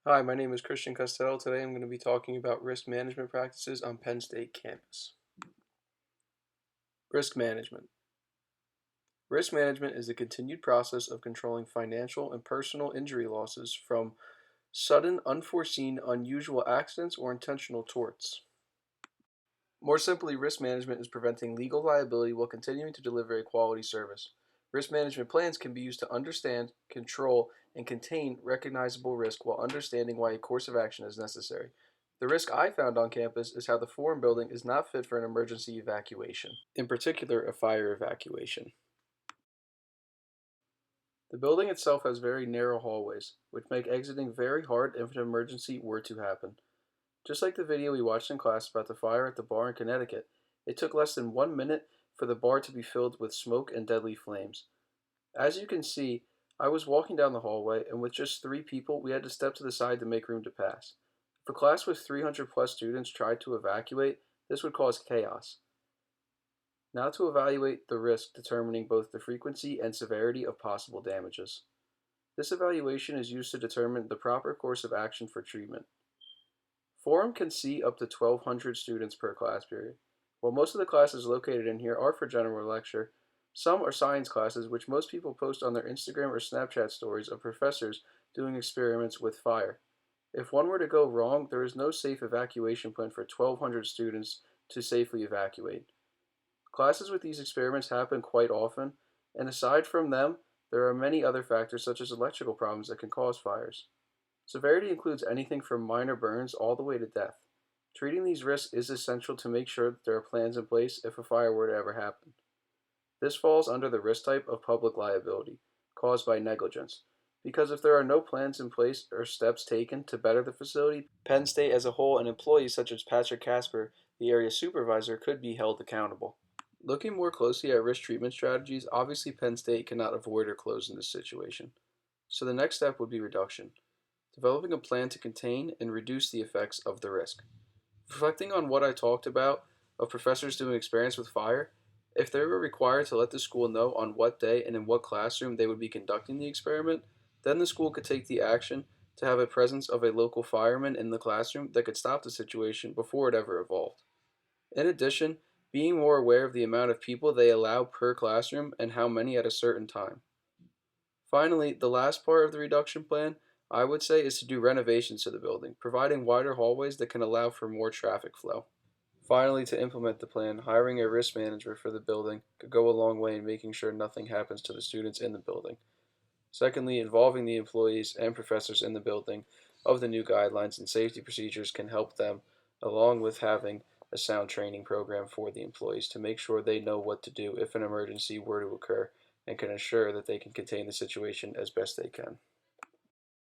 Hi, my name is Christian Costello. Today I'm going to be talking about risk management practices on Penn State campus. Risk management. Risk management is the continued process of controlling financial and personal injury losses from sudden, unforeseen, unusual accidents or intentional torts. More simply, risk management is preventing legal liability while continuing to deliver a quality service. Risk management plans can be used to understand, control, and contain recognizable risk while understanding why a course of action is necessary. The risk I found on campus is how the forum building is not fit for an emergency evacuation, in particular, a fire evacuation. The building itself has very narrow hallways, which make exiting very hard if an emergency were to happen. Just like the video we watched in class about the fire at the bar in Connecticut, it took less than 1 minute for the bar to be filled with smoke and deadly flames. As you can see, I was walking down the hallway, and with just 3 people, we had to step to the side to make room to pass. If a class with 300 plus students tried to evacuate, this would cause chaos. Now to evaluate the risk determining both the frequency and severity of possible damages. This evaluation is used to determine the proper course of action for treatment. Forum can see up to 1,200 students per class period. While most of the classes located in here are for general lecture, some are science classes which most people post on their Instagram or Snapchat stories of professors doing experiments with fire. If one were to go wrong, there is no safe evacuation plan for 1,200 students to safely evacuate. Classes with these experiments happen quite often, and aside from them, there are many other factors such as electrical problems that can cause fires. Severity includes anything from minor burns all the way to death. Treating these risks is essential to make sure that there are plans in place if a fire were to ever happen. This falls under the risk type of public liability, caused by negligence, because if there are no plans in place or steps taken to better the facility, Penn State as a whole and employees such as Patrick Casper, the area supervisor, could be held accountable. Looking more closely at risk treatment strategies, obviously Penn State cannot avoid or close in this situation. So the next step would be reduction. Developing a plan to contain and reduce the effects of the risk. Reflecting on what I talked about of professors doing experiments with fire, if they were required to let the school know on what day and in what classroom they would be conducting the experiment, then the school could take the action to have a presence of a local fireman in the classroom that could stop the situation before it ever evolved. In addition, being more aware of the amount of people they allow per classroom and how many at a certain time. Finally, the last part of the reduction plan, I would say, is to do renovations to the building, providing wider hallways that can allow for more traffic flow. Finally, to implement the plan, hiring a risk manager for the building could go a long way in making sure nothing happens to the students in the building. Secondly, involving the employees and professors in the building of the new guidelines and safety procedures can help them, along with having a sound training program for the employees to make sure they know what to do if an emergency were to occur and can ensure that they can contain the situation as best they can.